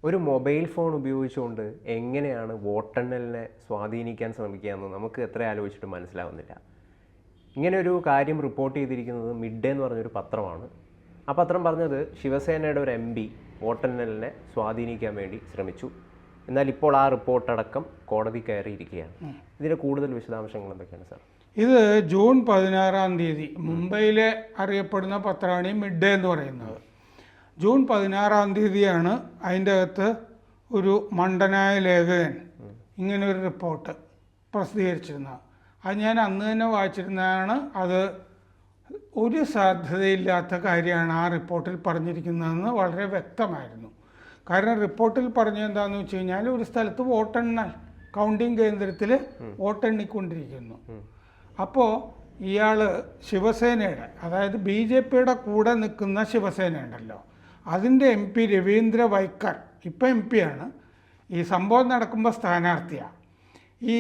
ഒരു mobile phone ഉപയോഗിച്ചുകൊണ്ട് എങ്ങനെയാണ് വോട്ടെണ്ണലിനെ സ്വാധീനിക്കാൻ ശ്രമിക്കുകയെന്ന് നമുക്ക് എത്ര ആലോചിച്ചിട്ട് മനസ്സിലാവുന്നില്ല. ഇങ്ങനെ ഒരു കാര്യം റിപ്പോർട്ട് ചെയ്തിരിക്കുന്നത് മിഡ് ഡേ എന്ന് പറഞ്ഞൊരു പത്രമാണ്. ആ പത്രം പറഞ്ഞത് ശിവസേനയുടെ ഒരു MP വോട്ടെണ്ണലിനെ സ്വാധീനിക്കാൻ വേണ്ടി ശ്രമിച്ചു. എന്നാൽ ഇപ്പോൾ ആ റിപ്പോർട്ടടക്കം കോടതി കയറിയിരിക്കുകയാണ്. ഇതിൻ്റെ കൂടുതൽ വിശദാംശങ്ങൾ എന്തൊക്കെയാണ് സാർ? ഇത് ജൂൺ 16 മുംബൈയിലെ അറിയപ്പെടുന്ന പത്രമാണ് ഈ മിഡ് ഡേ എന്ന് പറയുന്നത്. ജൂൺ 16 അതിൻ്റെ അകത്ത് ഒരു മണ്ടനായ ലേഖകൻ ഇങ്ങനൊരു റിപ്പോർട്ട് പ്രസിദ്ധീകരിച്ചിരുന്നത്. അത് ഞാൻ അന്ന് തന്നെ വായിച്ചിരുന്നതാണ്. അത് ഒരു സാധ്യതയില്ലാത്ത കാര്യമാണ് ആ റിപ്പോർട്ടിൽ പറഞ്ഞിരിക്കുന്നതെന്ന് വളരെ വ്യക്തമായിരുന്നു. കാരണം റിപ്പോർട്ടിൽ പറഞ്ഞത് എന്താണെന്ന് വെച്ച് കഴിഞ്ഞാൽ ഒരു സ്ഥലത്ത് വോട്ടെണ്ണൽ കൗണ്ടിങ് കേന്ദ്രത്തിൽ വോട്ടെണ്ണിക്കൊണ്ടിരിക്കുന്നു. അപ്പോൾ ഇയാൾ ശിവസേനയുടെ, അതായത് BJPയുടെ കൂടെ നിൽക്കുന്ന ശിവസേന ഉണ്ടല്ലോ, അതിൻ്റെ MP രവീന്ദ്ര വൈക്കർ ഇപ്പം MP ആണ്. ഈ സംഭവം നടക്കുമ്പോൾ സ്ഥാനാർത്ഥിയാണ്. ഈ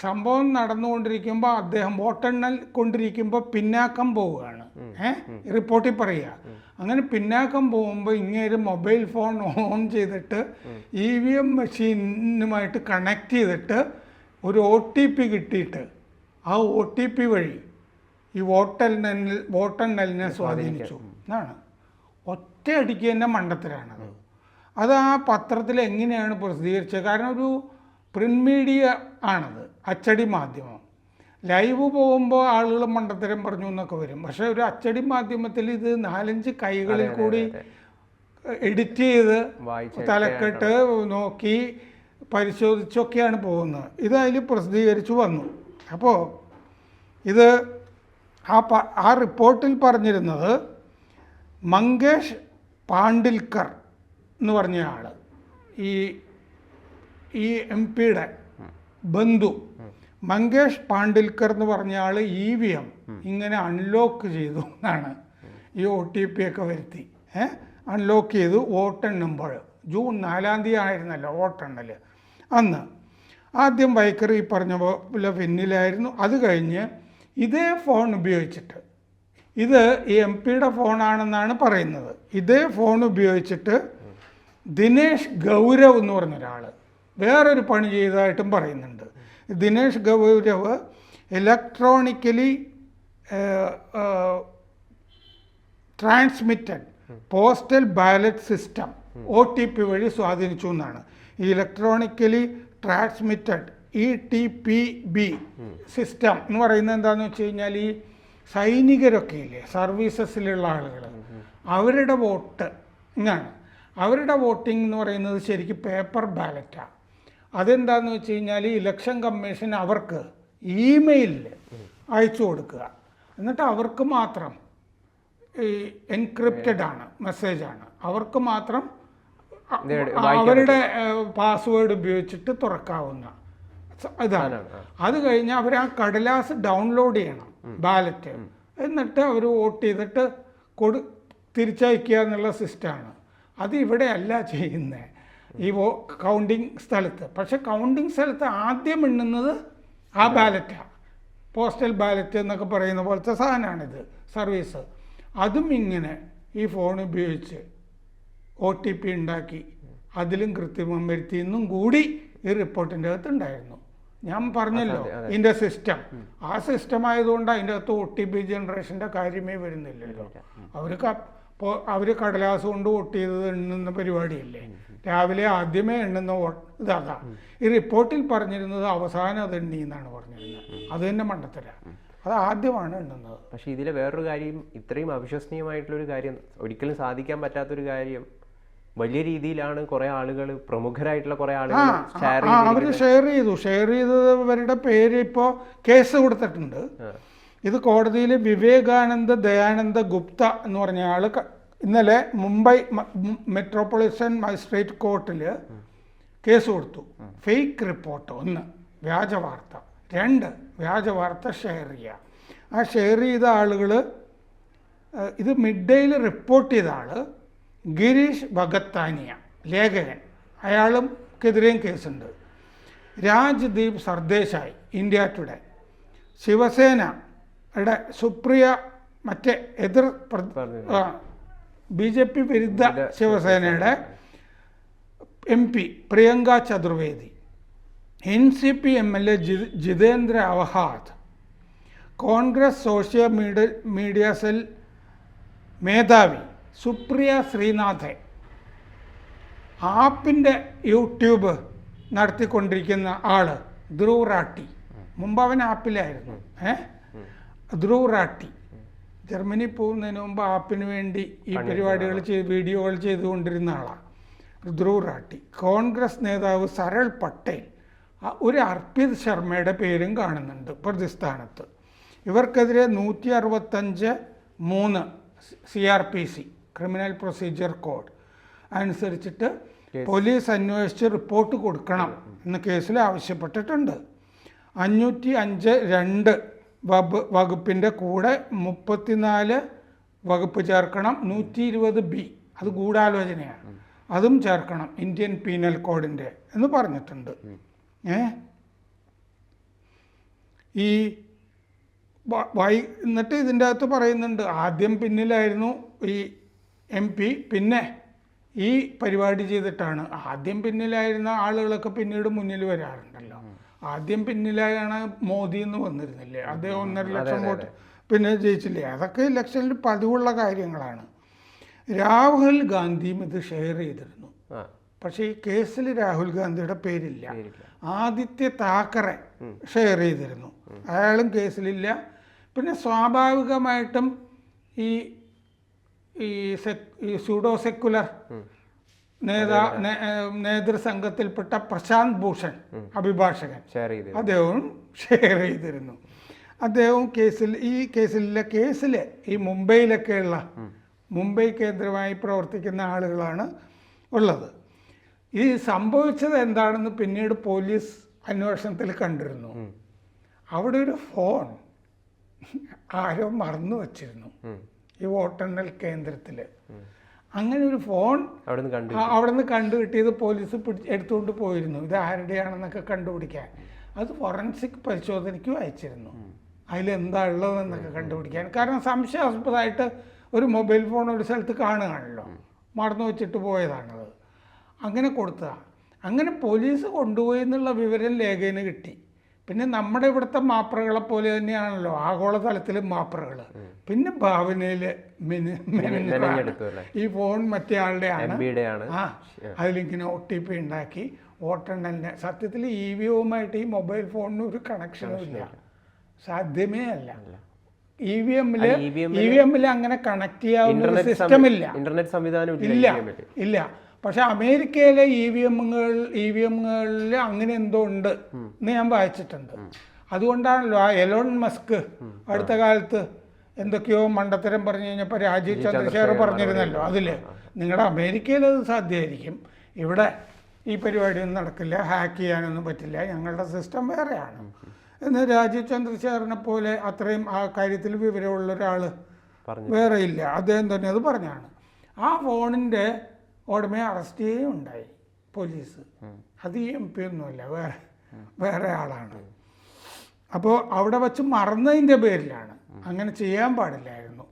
സംഭവം നടന്നുകൊണ്ടിരിക്കുമ്പോൾ അദ്ദേഹം വോട്ടെണ്ണൽ കൊണ്ടിരിക്കുമ്പോൾ പിന്നാക്കം പോവുകയാണ്. റിപ്പോർട്ടിൽ പറയുക. അങ്ങനെ പിന്നാക്കം പോകുമ്പോൾ ഇങ്ങേര് മൊബൈൽ ഫോൺ ഓൺ ചെയ്തിട്ട് EVM മെഷീനുമായിട്ട് കണക്ട് ചെയ്തിട്ട് ഒരു OTP കിട്ടിയിട്ട് ആ OTP വഴി ഈ വോട്ടെണ്ണലിനെ സ്വാധീനിച്ചു എന്നാണ്. ഒറ്റയടിക്ക് തന്നെ മണ്ടത്തരാണത്. അത് ആ പത്രത്തിൽ എങ്ങനെയാണ് പ്രസിദ്ധീകരിച്ചത്? കാരണം ഒരു പ്രിന്റ് മീഡിയ ആണത്, അച്ചടി മാധ്യമം. ലൈവ് പോകുമ്പോൾ ആളുകൾ മണ്ടത്തരം പറഞ്ഞു എന്നൊക്കെ വരും. പക്ഷേ ഒരു അച്ചടി മാധ്യമത്തിൽ ഇത് 4-5 കൈകളിൽ കൂടി എഡിറ്റ് ചെയ്ത് തലക്കെട്ട് നോക്കി പരിശോധിച്ചൊക്കെയാണ് പോകുന്നത്. ഇത് അതിൽ പ്രസിദ്ധീകരിച്ചു വന്നു. അപ്പോൾ ഇത് ആ റിപ്പോർട്ടിൽ പറഞ്ഞിരുന്നത് മങ്കേഷ് പാണ്ഡിൽക്കർ എന്ന് പറഞ്ഞ ആൾ, ഈ MP-യുടെ ബന്ധു മങ്കേഷ് പാണ്ഡിൽക്കർ എന്ന് പറഞ്ഞ ആൾ EVM ഇങ്ങനെ അൺലോക്ക് ചെയ്തു എന്നാണ്. ഈ OTP ഒക്കെ വരുത്തി അൺലോക്ക് ചെയ്തു വോട്ടെണ്ണുമ്പോൾ. ജൂൺ 4 ആയിരുന്നല്ലോ വോട്ടെണ്ണൽ. അന്ന് ആദ്യം വൈക്കർ ഈ പറഞ്ഞ പോലെ പിന്നിലായിരുന്നു. അത് കഴിഞ്ഞ് ഇതേ ഫോൺ ഉപയോഗിച്ചിട്ട്, ഇത് ഈ MP-യുടെ ഫോണാണെന്നാണ് പറയുന്നത്, ഇതേ ഫോൺ ഉപയോഗിച്ചിട്ട് ദിനേശ് ഗൗരവ് എന്ന് പറഞ്ഞൊരാൾ വേറൊരു പണി ചെയ്തതായിട്ടും പറയുന്നുണ്ട്. Dinesh Gaurav electronically transmitted postal ballot system OTP വഴി സ്വാധീനിച്ചു എന്നാണ്. ഈ ഇലക്ട്രോണിക്കലി ട്രാൻസ്മിറ്റഡ് ETPB സിസ്റ്റം എന്ന് പറയുന്നത് എന്താണെന്ന് വെച്ച് കഴിഞ്ഞാൽ ഈ സൈനികരൊക്കെ ഇല്ലേ, സർവീസസിലുള്ള ആളുകൾ, അവരുടെ വോട്ട് ഇങ്ങാണ്. അവരുടെ വോട്ടിംഗ് എന്ന് പറയുന്നത് ശരിക്കും പേപ്പർ ബാലറ്റാണ്. അതെന്താണെന്ന് വെച്ച് കഴിഞ്ഞാൽ ഇലക്ഷൻ കമ്മീഷൻ അവർക്ക് ഇമെയിലിൽ അയച്ചു കൊടുക്കുക. എന്നിട്ട് അവർക്ക് മാത്രം ഈ എൻക്രിപ്റ്റഡ് ആണ്, മെസ്സേജാണ്, അവർക്ക് മാത്രം അവരുടെ പാസ്വേഡ് ഉപയോഗിച്ചിട്ട് തുറക്കാവുന്ന ഇതാണ്. അത് കഴിഞ്ഞ് അവർ ആ കടലാസ് ഡൗൺലോഡ് ചെയ്യണം, ബാലറ്റ്, എന്നിട്ട് അവർ വോട്ട് ചെയ്തിട്ട് തിരിച്ചയക്കുക എന്നുള്ള സിസ്റ്റമാണ്. അത് ഇവിടെ അല്ല ചെയ്യുന്നത് ഈ കൗണ്ടിങ് സ്ഥലത്ത്. പക്ഷെ കൗണ്ടിങ് സ്ഥലത്ത് ആദ്യം എണ്ണുന്നത് ആ ബാലറ്റാണ്, പോസ്റ്റൽ ബാലറ്റ് എന്നൊക്കെ പറയുന്ന പോലത്തെ സാധനമാണിത്, സർവീസ്. അതും ഇങ്ങനെ ഈ ഫോൺ ഉപയോഗിച്ച് OTP ഉണ്ടാക്കി അതിലും കൃത്രിമം വരുത്തിയെന്നും കൂടി ഈ റിപ്പോർട്ടിൻ്റെ അകത്ത് ഉണ്ടായിരുന്നു. ഞാൻ പറഞ്ഞല്ലോ ഇതിൻ്റെ സിസ്റ്റം, ആ സിസ്റ്റം ആയതുകൊണ്ട് അതിൻ്റെ അകത്ത് OTP ജനറേഷൻ്റെ കാര്യമേ വരുന്നില്ലല്ലോ. അവർ കടലാസ് കൊണ്ട് വോട്ട് ചെയ്തത് എണ്ണുന്ന പരിപാടിയല്ലേ. രാവിലെ ആദ്യമേ എണ്ണുന്ന ഇതാ. ഈ റിപ്പോർട്ടിൽ പറഞ്ഞിരുന്നത് അവസാനം അത് എണ്ണി എന്നാണ് പറഞ്ഞിരുന്നത്. അത് തന്നെ മണ്ടത്തര. അത് ആദ്യമാണ് എണ്ണുന്നത്. പക്ഷേ ഇതിലെ വേറൊരു കാര്യം, ഇത്രയും അവിശ്വസനീയമായിട്ടുള്ളൊരു കാര്യം, ഒരിക്കലും സാധിക്കാൻ പറ്റാത്തൊരു കാര്യം, വലിയ രീതിയിലാണ് കുറേ ആളുകൾ, പ്രമുഖരായിട്ടുള്ള കുറേ ആളുകൾ അവർ ഷെയർ ചെയ്തവരുടെ പേര് ഇപ്പോൾ കേസ് കൊടുത്തിട്ടുണ്ട്. ഇത് കോടതിയിൽ വിവേകാനന്ദ ദയാനന്ദ ഗുപ്ത എന്ന് പറഞ്ഞ ആൾ ഇന്നലെ മുംബൈ മെട്രോപൊളിറ്റൻ മജിസ്ട്രേറ്റ് കോർട്ടിൽ കേസ് കൊടുത്തു. ഫേക്ക് റിപ്പോർട്ട് 1, വ്യാജ വാർത്ത 2, വ്യാജ വാർത്ത ഷെയർ ചെയ്യുക. ആ ഷെയർ ചെയ്ത ആളുകൾ, ഇത് മിഡ് ഡേയിൽ റിപ്പോർട്ട് ചെയ്ത ആൾ ഗിരീഷ് ഭഗത്താനിയ, ലേഖകൻ, അയാളുംക്കെതിരെയും കേസുണ്ട്. രാജ്ദീപ് സർദേശായി, ഇന്ത്യ ടുഡേ, ശിവസേനയുടെ സുപ്രിയ, മറ്റേ എതിർ BJP വിരുദ്ധ ശിവസേനയുടെ MP Priyanka Chaturvedi, NCP MLA Jitendra Awhad, Congress social media cell മേധാവി സുപ്രിയ ശ്രീനാഥൻ, ആപ്പിൻ്റെ യൂട്യൂബ് നടത്തിക്കൊണ്ടിരിക്കുന്ന ആള് ധ്രുവ് റാട്ടി, മുമ്പ് അവൻ ആപ്പിലായിരുന്നു, ധ്രുവ് റാട്ടി ജർമ്മനി പോകുന്നതിന് മുമ്പ് ആപ്പിന് വേണ്ടി ഈ പരിപാടികൾ വീഡിയോകൾ ചെയ്തുകൊണ്ടിരുന്ന ആളാണ് ധ്രുവ് റാട്ടി. കോൺഗ്രസ് നേതാവ് സരൾ പട്ടേൽ, ഒരു അർപ്പിത് ശർമ്മയുടെ പേരും കാണുന്നുണ്ട് പ്രതിസ്ഥാനത്ത്. ഇവർക്കെതിരെ 165(3) CRPC ക്രിമിനൽ പ്രൊസീജിയർ കോഡ് അനുസരിച്ചിട്ട് പോലീസ് അന്വേഷിച്ച് റിപ്പോർട്ട് കൊടുക്കണം എന്ന കേസിൽ ആവശ്യപ്പെട്ടിട്ടുണ്ട്. 505(2) വകുപ്പിൻ്റെ കൂടെ 34 വകുപ്പ് ചേർക്കണം. 120B അത് ഗൂഢാലോചനയാണ്, അതും ചേർക്കണം ഇന്ത്യൻ പീനൽ കോഡിൻ്റെ എന്ന് പറഞ്ഞിട്ടുണ്ട്. ഈ എന്നിട്ട് ഇതിൻ്റെ അകത്ത് പറയുന്നുണ്ട്, ആദ്യം പിന്നിലായിരുന്നു ഈ MP, പിന്നെ ഈ പരിപാടി ചെയ്തിട്ടാണ്. ആദ്യം പിന്നിലായിരുന്ന ആളുകളൊക്കെ പിന്നീട് മുന്നിൽ വരാറുണ്ടല്ലോ. ആദ്യം പിന്നിലായാണ് മോദി എന്ന് വന്നിരുന്നില്ലേ, അദ്ദേഹം 1.5 ലക്ഷം വോട്ട് പിന്നെ ജയിച്ചില്ലേ. അതൊക്കെ ഇലക്ഷനിൽ പതിവുള്ള കാര്യങ്ങളാണ്. രാഹുൽ ഗാന്ധിയും ഇത് ഷെയർ ചെയ്തിരുന്നു. പക്ഷേ ഈ കേസിൽ രാഹുൽ ഗാന്ധിയുടെ പേരില്ല. ആദിത്യ താക്കറെ ഷെയർ ചെയ്തിരുന്നു, അയാളും കേസിലില്ല. പിന്നെ സ്വാഭാവികമായിട്ടും ഈ സ്യൂഡോ സെക്കുലർ നേതൃസംഘത്തിൽപ്പെട്ട പ്രശാന്ത് ഭൂഷൺ അഭിഭാഷകൻ, അദ്ദേഹവും ഷെയർ ചെയ്തിരുന്നു. അദ്ദേഹവും കേസിൽ ഈ മുംബൈയിലൊക്കെയുള്ള മുംബൈ കേന്ദ്രമായി പ്രവർത്തിക്കുന്ന ആളുകളാണ് ഉള്ളത്. ഈ സംഭവിച്ചത് എന്താണെന്ന് പിന്നീട് പോലീസ് അന്വേഷണത്തിൽ കണ്ടിരുന്നു. അവിടെ ഒരു ഫോൺ ആരോ മറന്നു വച്ചിരുന്നു ഈ വോട്ടെണ്ണൽ കേന്ദ്രത്തിൽ. അങ്ങനെ ഒരു ഫോൺ അവിടെ നിന്ന് കണ്ടുകിട്ടിയത് പോലീസ് എടുത്തുകൊണ്ട് പോയിരുന്നു. ഇത് ആരുടെയാണെന്നൊക്കെ കണ്ടുപിടിക്കാൻ. അത് ഫോറൻസിക് പരിശോധനയ്ക്കും അയച്ചിരുന്നു, അതിലെന്താ ഉള്ളതെന്നൊക്കെ കണ്ടുപിടിക്കാൻ. കാരണം സംശയാസ്പദമായിട്ട് ഒരു മൊബൈൽ ഫോൺ ഒരു സ്ഥലത്ത് കാണുകയാണല്ലോ, മറന്നു വെച്ചിട്ട് പോയതാണത്. അങ്ങനെ കൊടുത്തതാണ്. അങ്ങനെ പോലീസ് കൊണ്ടുപോയി എന്നുള്ള വിവരം ലേഖന് കിട്ടി. പിന്നെ നമ്മുടെ ഇവിടുത്തെ മാപ്രകളെ പോലെ തന്നെയാണല്ലോ ആഗോളതലത്തിലും മാപ്രകൾ. പിന്നെ ഭാവനയിൽ ഈ ഫോൺ മറ്റേ ആളുടെയാണ്. അതിലിങ്ങനെ OTP ഉണ്ടാക്കി വോട്ടെണ്ണലിന്. സത്യത്തിൽ EVMമായിട്ട് ഈ മൊബൈൽ ഫോണിന് ഒരു കണക്ഷനും ഇല്ല, സാധ്യമേ അല്ല. EVMൽ അങ്ങനെ കണക്ട് ചെയ്യാവുന്ന സിസ്റ്റം ഇല്ല, ഇന്റർനെറ്റ് സംവിധാനം ഇല്ല. പക്ഷെ അമേരിക്കയിലെ EVMകളിൽ അങ്ങനെ എന്തോ ഉണ്ട് എന്ന് ഞാൻ വായിച്ചിട്ടുണ്ട്. അതുകൊണ്ടാണല്ലോ ആ എലോൺ മസ്ക് അടുത്ത കാലത്ത് എന്തൊക്കെയോ മണ്ടത്തരം പറഞ്ഞു കഴിഞ്ഞപ്പോൾ രാജീവ് ചന്ദ്രശേഖർ പറഞ്ഞിരുന്നല്ലോ, അതിൽ നിങ്ങളുടെ അമേരിക്കയിൽ അത് സാധ്യമായിരിക്കും, ഇവിടെ ഈ പരിപാടിയൊന്നും നടക്കില്ല, ഹാക്ക് ചെയ്യാനൊന്നും പറ്റില്ല, ഞങ്ങളുടെ സിസ്റ്റം വേറെയാണ് എന്ന് രാജീവ് ചന്ദ്രശേഖറിനെ പോലെ അത്രയും ആ കാര്യത്തിൽ വിവരമുള്ള ഒരാൾ വേറെ ഇല്ല. അദ്ദേഹം തന്നെ അത് പറഞ്ഞാണ്. ആ ഫോണിൻ്റെ ഉടമയെ അറസ്റ്റ് ചെയ്യുകയുണ്ടായി പോലീസ്. അത് ഈ MP ഒന്നുമല്ല, വേറെ ആളാണ്. അപ്പോൾ അവിടെ വച്ച് മറന്നതിൻ്റെ പേരിലാണ്. അങ്ങനെ ചെയ്യാൻ പാടില്ലായിരുന്നു.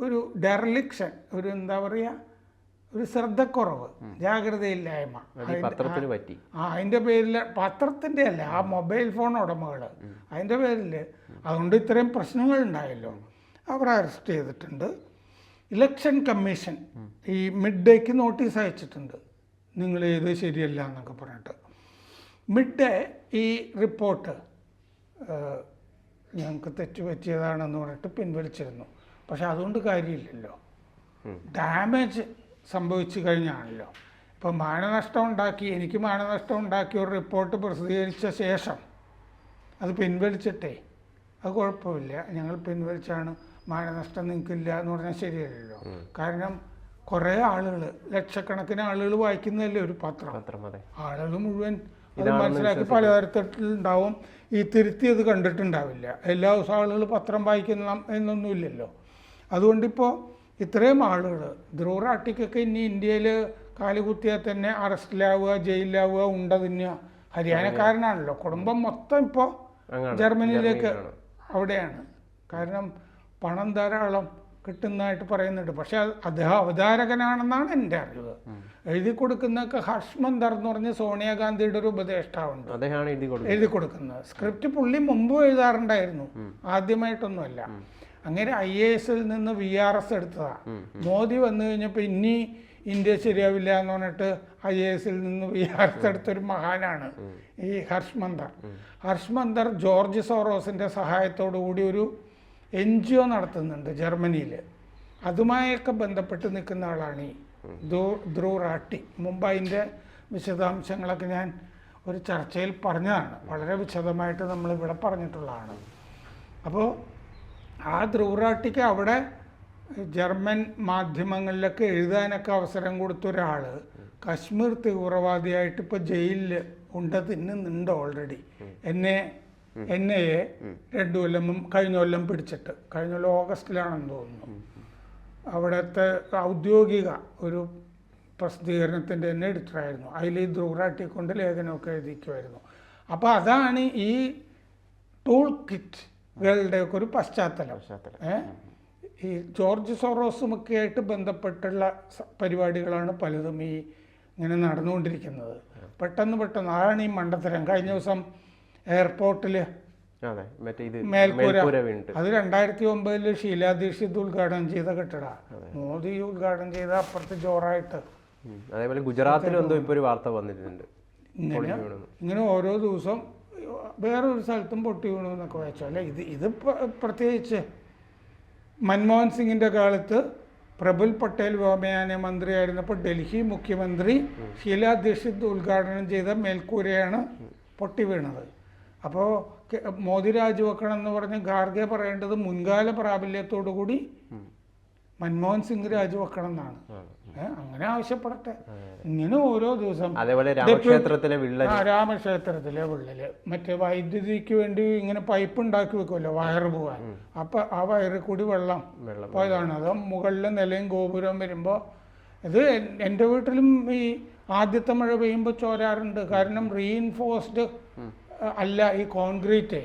ഒരു ഡെർലിക്ഷൻ, ഒരു എന്താ പറയുക, ഒരു ശ്രദ്ധക്കുറവ്, ജാഗ്രതയില്ലായ്മ അതിൻ്റെ പേരിൽ, പത്രത്തിൻ്റെ അല്ല, ആ മൊബൈൽ ഫോൺ ഉടമകൾ അതിൻ്റെ പേരിൽ. അതുകൊണ്ട് ഇത്രയും പ്രശ്നങ്ങൾ ഉണ്ടായല്ലോ. അവർ അറസ്റ്റ് ചെയ്തിട്ടുണ്ട്. ഇലക്ഷൻ കമ്മീഷൻ ഈ മിഡ് ഡേക്ക് നോട്ടീസ് അയച്ചിട്ടുണ്ട്, നിങ്ങൾ ഇത് ശരിയല്ല എന്നൊക്കെ പറഞ്ഞിട്ട്. മിഡ് ഡേ ഈ റിപ്പോർട്ട് ഞങ്ങൾക്ക് തെറ്റുപറ്റിയതാണെന്ന് പറഞ്ഞിട്ട് പിൻവലിച്ചിരുന്നു. പക്ഷെ അതുകൊണ്ട് കാര്യമില്ലല്ലോ, ഡാമേജ് സംഭവിച്ചു കഴിഞ്ഞാണല്ലോ. ഇപ്പം എനിക്ക് മാനനഷ്ടം ഉണ്ടാക്കി ഒരു റിപ്പോർട്ട് പ്രസിദ്ധീകരിച്ച ശേഷം അത് പിൻവലിച്ചിട്ടേ അത് കുഴപ്പമില്ല, ഞങ്ങൾ പിൻവലിച്ചാണ്, മാനനഷ്ടം നിങ്ങൾക്കില്ല എന്ന് പറഞ്ഞാൽ ശരിയല്ലല്ലോ. കാരണം കുറേ ആളുകൾ, ലക്ഷക്കണക്കിന് ആളുകൾ വായിക്കുന്നതല്ലേ ഒരു പത്രം. ആളുകൾ മുഴുവൻ അത് മനസ്സിലാക്കി പലതരത്തിലുണ്ടാവും. ഈ തിരുത്തിയത് കണ്ടിട്ടുണ്ടാവില്ല. എല്ലാ ദിവസവും ആളുകൾ പത്രം വായിക്കുന്ന എന്നൊന്നുമില്ലല്ലോ. അതുകൊണ്ടിപ്പോൾ ഇത്രയും ആളുകൾ, ധ്രുവ് റാട്ടിക്കൊക്കെ ഇനി ഇന്ത്യയിൽ കാലുകുത്തിയാൽ തന്നെ അറസ്റ്റിലാവുക, ജയിലിലാവുക, ഉണ്ട തിന്നുക. ഹരിയാനക്കാരനാണല്ലോ, കുടുംബം മൊത്തം ഇപ്പോൾ ജർമ്മനിയിലേക്ക് അവിടെയാണ്. കാരണം പണം ധാരാളം കിട്ടുന്നതായിട്ട് പറയുന്നുണ്ട്. പക്ഷെ അദ്ദേഹം അവതാരകനാണെന്നാണ് എൻ്റെ അറിവ്. എഴുതി കൊടുക്കുന്നതൊക്കെ ഹർഷ്മന്ദർ എന്ന് പറഞ്ഞ് സോണിയാഗാന്ധിയുടെ ഒരു ഉപദേഷ്ടാവുണ്ട്, എഴുതി കൊടുക്കുന്നത്. സ്ക്രിപ്റ്റ് പുള്ളി മുമ്പ് എഴുതാറുണ്ടായിരുന്നു, ആദ്യമായിട്ടൊന്നുമല്ല. അങ്ങനെ IAS നിന്ന് VRS എടുത്തതാ. മോദി വന്നു കഴിഞ്ഞപ്പോൾ ഇനി ഇന്ത്യ ശരിയാവില്ല എന്ന് പറഞ്ഞിട്ട് IAS നിന്ന് VRS എടുത്തൊരു മഹാനാണ് ഈ ഹർഷ്മന്ദർ. ഹർഷ്മന്ദർ ജോർജ് സോറോസിൻ്റെ സഹായത്തോടു കൂടി ഒരു NGO നടത്തുന്നുണ്ട് ജർമ്മനിയിൽ. അതുമായൊക്കെ ബന്ധപ്പെട്ട് നിൽക്കുന്ന ആളാണ് ഈ ധ്രുവ് റാട്ടി. മുമ്പ് അതിൻ്റെ വിശദാംശങ്ങളൊക്കെ ഞാൻ ഒരു ചർച്ചയിൽ പറഞ്ഞതാണ്, വളരെ വിശദമായിട്ട് നമ്മളിവിടെ പറഞ്ഞിട്ടുള്ളതാണ്. അപ്പോൾ ആ ധ്രുവ് റാട്ടിക്ക് അവിടെ ജർമ്മൻ മാധ്യമങ്ങളിലൊക്കെ എഴുതാനൊക്കെ അവസരം കൊടുത്ത ഒരാൾ കശ്മീർ തീവ്രവാദിയായിട്ട് ഇപ്പോൾ ജയിലിൽ തിന്നുന്നുണ്ട് ഓൾറെഡി. NIA 2 കൊല്ലം കഴിഞ്ഞ കൊല്ലം പിടിച്ചിട്ട്, കഴിഞ്ഞ കൊല്ലം ഓഗസ്റ്റിലാണെന്ന് തോന്നുന്നു. അവിടുത്തെ ഔദ്യോഗിക ഒരു പ്രസിദ്ധീകരണത്തിൻ്റെ തന്നെ എഡിറ്ററായിരുന്നു. അതിൽ ഈ ധ്രുവ് റാട്ടിയെ കൊണ്ട് ലേഖനമൊക്കെ എഴുതിക്കുമായിരുന്നു. അപ്പോൾ അതാണ് ഈ ടൂൾ കിറ്റുകളുടെയൊക്കെ ഒരു പശ്ചാത്തലം. ഈ ജോർജ് സോറോസുമൊക്കെ ആയിട്ട് ബന്ധപ്പെട്ടുള്ള പരിപാടികളാണ് പലതും ഈ ഇങ്ങനെ നടന്നുകൊണ്ടിരിക്കുന്നത്. പെട്ടെന്ന് അതാണ് ഈ മണ്ടത്തരം. കഴിഞ്ഞ ദിവസം എയർപോർട്ടിൽ മേൽക്കൂര, അത് 2009 ഷീലാ ദീക്ഷിത് ഉദ്ഘാടനം ചെയ്ത കെട്ടിട, മോദി ഉദ്ഘാടനം ചെയ്ത അപ്പുറത്ത് ജോറായിട്ട്. അതേപോലെ ഗുജറാത്തിലും എന്തോ ഇപ്പോൾ ഒരു വാർത്ത വന്നിട്ടുണ്ട്, ഇങ്ങനെ ഓരോ ദിവസം വേറൊരു സ്ഥലത്തും പൊട്ടി വീണു എന്നൊക്കെ വായിച്ചു. അല്ലെ ഇത് പ്രത്യേകിച്ച് മൻമോഹൻ സിംഗിൻ്റെ കാലത്ത് പ്രഫുൽ പട്ടേൽ വ്യോമയാന മന്ത്രിയായിരുന്നപ്പോൾ ഡൽഹി മുഖ്യമന്ത്രി ഷീലാ ദീക്ഷിത് ഉദ്ഘാടനം ചെയ്ത മേൽക്കൂരയാണ് പൊട്ടി വീണത്. അപ്പോൾ മോദി രാജിവെക്കണം എന്ന് പറഞ്ഞ് ഖാർഗെ പറയേണ്ടത് മുൻകാല പ്രാബല്യത്തോടു കൂടി മൻമോഹൻ സിംഗ് രാജിവെക്കണം എന്നാണ്. അങ്ങനെ ആവശ്യപ്പെടട്ടെ. ഇങ്ങനെ ഓരോ ദിവസം രാമക്ഷേത്രത്തിലെ വിള്ളല് മറ്റേ വൈദ്യുതിക്ക് വേണ്ടി ഇങ്ങനെ പൈപ്പ് ഉണ്ടാക്കി വെക്കുമല്ലോ വയറ് പോകാൻ, അപ്പൊ ആ വയറിൽ കൂടി വെള്ളം പോയതാണ്. അത് മുകളിലെ നിലയും ഗോപുരം വരുമ്പോൾ ഇത് എൻ്റെ വീട്ടിലും ഈ ആദ്യത്തെ മഴ പെയ്യുമ്പോൾ ചോരാറുണ്ട്. കാരണം റീഇൻഫോഴ്സ്ഡ് അല്ല ഈ കോൺക്രീറ്റ്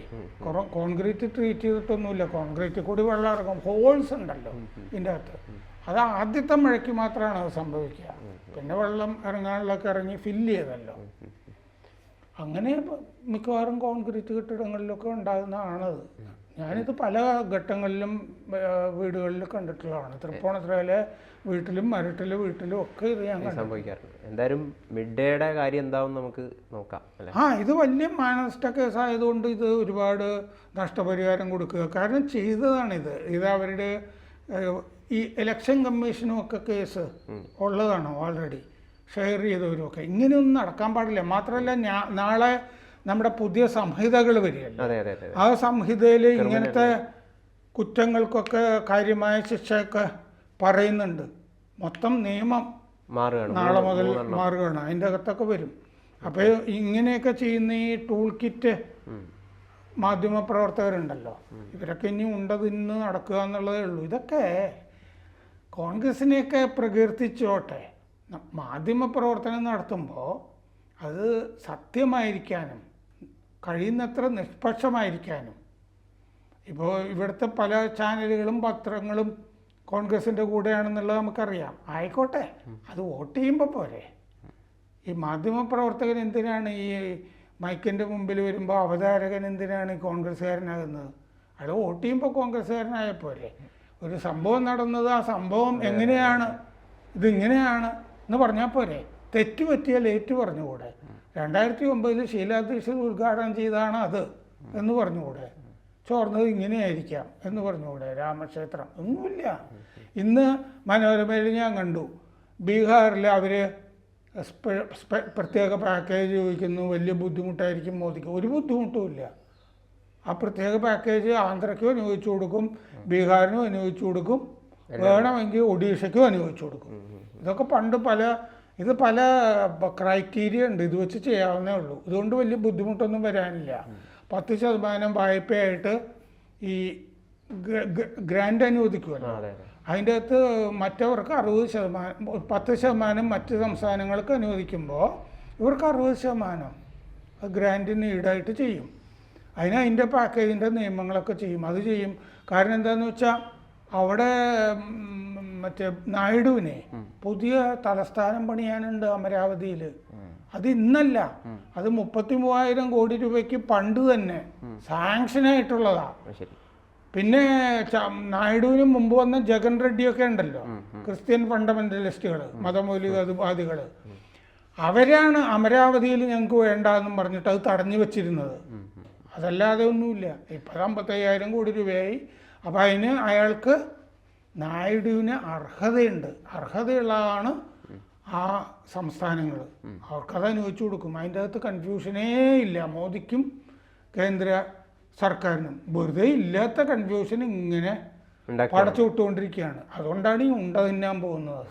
ട്രീറ്റ് ചെയ്തിട്ടൊന്നുമില്ല. കോൺക്രീറ്റിൽ കൂടി വെള്ളം ഇറങ്ങും, ഹോൾസ് ഉണ്ടല്ലോ ഇതിൻ്റെ അകത്ത്. അത് ആദ്യത്തെ മഴയ്ക്ക് മാത്രമാണ് അത് സംഭവിക്കുക. പിന്നെ വെള്ളം ഇറങ്ങാനുള്ളൊക്കെ ഇറങ്ങി ഫില്ല് ചെയ്തല്ലോ. അങ്ങനെ മിക്കവാറും കോൺക്രീറ്റ് കെട്ടിടങ്ങളിലൊക്കെ ഉണ്ടാകുന്നതാണത്. ഞാനിത് പല ഘട്ടങ്ങളിലും വീടുകളിൽ കണ്ടിട്ടുള്ളതാണ്. തൃപ്പൂണിത്തുറയിലെ വീട്ടിലും മരട്ടിലെ വീട്ടിലും ഒക്കെ ഇത് ഞാൻ സംഭവിക്കാറുണ്ട്. എന്തായാലും മിഡ് ഡേയുടെ കാര്യം എന്താവും നമുക്ക് നോക്കാം. ഇത് വലിയ മാനനഷ്ട കേസായതുകൊണ്ട് ഇത് ഒരുപാട് നഷ്ടപരിഹാരം കൊടുക്കുക. കാരണം ചെയ്തതാണിത്. ഇത് അവരുടെ ഈ ഇലക്ഷൻ കമ്മീഷനും ഒക്കെ കേസ് ഉള്ളതാണ് ഓൾറെഡി, ഷെയർ ചെയ്തവരുമൊക്കെ. ഇങ്ങനെയൊന്നും നടക്കാൻ പാടില്ല. മാത്രമല്ല നാളെ നമ്മുടെ പുതിയ സംഹിതകൾ വരികയല്ലേ, ആ സംഹിതയിൽ ഇങ്ങനത്തെ കുറ്റങ്ങൾക്കൊക്കെ കാര്യമായ ശിക്ഷയൊക്കെ പറയുന്നുണ്ട്. മൊത്തം നിയമം നാളെ മുതൽ മാറുകയാണ്, അതിൻ്റെ അകത്തൊക്കെ വരും. അപ്പോൾ ഇങ്ങനെയൊക്കെ ചെയ്യുന്ന ഈ ടൂൾ കിറ്റ് മാധ്യമപ്രവർത്തകരുണ്ടല്ലോ, ഇവരൊക്കെ ഇനി ഉണ്ടതിന്ന് നടക്കുക എന്നുള്ളതേ ഉള്ളൂ. ഇതൊക്കെ കോൺഗ്രസിനെയൊക്കെ പ്രകീർത്തിച്ചോട്ടെ, മാധ്യമപ്രവർത്തനം നടത്തുമ്പോൾ അത് സത്യമായിരിക്കാനും കഴിയുന്നത്ര നിഷ്പക്ഷമായിരിക്കാനും. ഇപ്പോൾ ഇവിടുത്തെ പല ചാനലുകളും പത്രങ്ങളും കോൺഗ്രസിൻ്റെ കൂടെയാണെന്നുള്ളത് നമുക്കറിയാം. ആയിക്കോട്ടെ, അത് വോട്ട് ചെയ്യുമ്പോൾ പോരെ. ഈ മാധ്യമപ്രവർത്തകൻ എന്തിനാണ് ഈ മൈക്കിൻ്റെ മുമ്പിൽ വരുമ്പോൾ അവതാരകൻ എന്തിനാണ് കോൺഗ്രസ്സുകാരനാകുന്നത്? അയാൾ വോട്ട് ചെയ്യുമ്പോൾ കോൺഗ്രസ്സുകാരനായാൽ പോരെ. ഒരു സംഭവം നടന്നത്, ആ സംഭവം എങ്ങനെയാണ്, ഇതിങ്ങനെയാണ് എന്ന് പറഞ്ഞാൽ പോരെ. തെറ്റ് പറ്റിയാൽ ഏറ്റു പറഞ്ഞുകൂടെ. 2009 ഷീലാ ദീക്ഷിത് ഉദ്ഘാടനം ചെയ്താണ് അത് എന്ന് പറഞ്ഞുകൂടെ. ചോർന്നത് ഇങ്ങനെയായിരിക്കാം എന്ന് പറഞ്ഞുകൂടെ. രാമക്ഷേത്രം ഒന്നുമില്ല. ഇന്ന് മനോരമയിൽ ഞാൻ കണ്ടു, ബീഹാറിൽ അവർ പ്രത്യേക പാക്കേജ് ചോദിക്കുന്നു, വലിയ ബുദ്ധിമുട്ടായിരിക്കും മോദിക്ക്. ഒരു ബുദ്ധിമുട്ടുമില്ല. ആ പ്രത്യേക പാക്കേജ് ആന്ധ്രയ്ക്കും അനുവദിച്ചു കൊടുക്കും, ബീഹാറിനും അനുവദിച്ചു കൊടുക്കും, വേണമെങ്കിൽ ഒഡീഷയ്ക്കും അനുവദിച്ചു കൊടുക്കും. ഇതൊക്കെ പണ്ട് ഇത് പല ക്രൈറ്റീരിയ ഉണ്ട്, ഇത് വെച്ച് ചെയ്യാവുന്നേ ഉള്ളൂ. ഇതുകൊണ്ട് വലിയ ബുദ്ധിമുട്ടൊന്നും വരാനില്ല. 10% വായ്പയായിട്ട് ഈ ഗ്രാൻഡ് അനുവദിക്കുമല്ലോ, അതിൻ്റെ അകത്ത് മറ്റവർക്ക് 60%, 10% മറ്റ് സംസ്ഥാനങ്ങൾക്ക് അനുവദിക്കുമ്പോൾ ഇവർക്ക് 60% ഗ്രാൻഡിന് ഈടായിട്ട് ചെയ്യും. അതിൻ്റെ പാക്കേജിൻ്റെ നിയമങ്ങളൊക്കെ ചെയ്യും. അത് ചെയ്യും. കാരണം എന്താണെന്ന് വെച്ചാൽ അവിടെ മറ്റേ നായിഡുവിനെ പുതിയ തലസ്ഥാനം പണിയാനുണ്ട് അമരാവതിയിൽ. അത് ഇന്നല്ല, അത് 33,000 കോടി രൂപയ്ക്ക് പണ്ട് തന്നെ സാങ്ഷനായിട്ടുള്ളതാ. പിന്നെ നായിഡുവിന് മുമ്പ് വന്ന ജഗൻ റെഡ്ഡിയൊക്കെ ഉണ്ടല്ലോ, ക്രിസ്ത്യൻ ഫണ്ടമെന്റലിസ്റ്റുകൾ, മതമൗലികവാദികൾ, അവരാണ് അമരാവതിയിൽ ഞങ്ങൾക്ക് വേണ്ടെന്നും പറഞ്ഞിട്ട് അത് തടഞ്ഞു വെച്ചിരുന്നത്. അതല്ലാതെ ഒന്നുമില്ല. ഇപ്പം 55,000 കോടി രൂപയായി. അപ്പം അതിന് അയാൾക്ക്, നായിഡുവിന് അർഹതയുണ്ട്. അർഹതയുള്ളതാണ് ആ സംസ്ഥാനങ്ങൾ. അവർക്കത് അനുവദിച്ചു കൊടുക്കും. അതിൻ്റെ അകത്ത് കൺഫ്യൂഷനേ ഇല്ല. മോദിക്കും കേന്ദ്ര സർക്കാരിനും വെറുതെ ഇല്ലാത്ത കൺഫ്യൂഷൻ ഇങ്ങനെ പടച്ചു വിട്ടുകൊണ്ടിരിക്കുകയാണ്. അതുകൊണ്ടാണ് ഈ ഉണ്ട തിന്നാൻ പോകുന്നത്.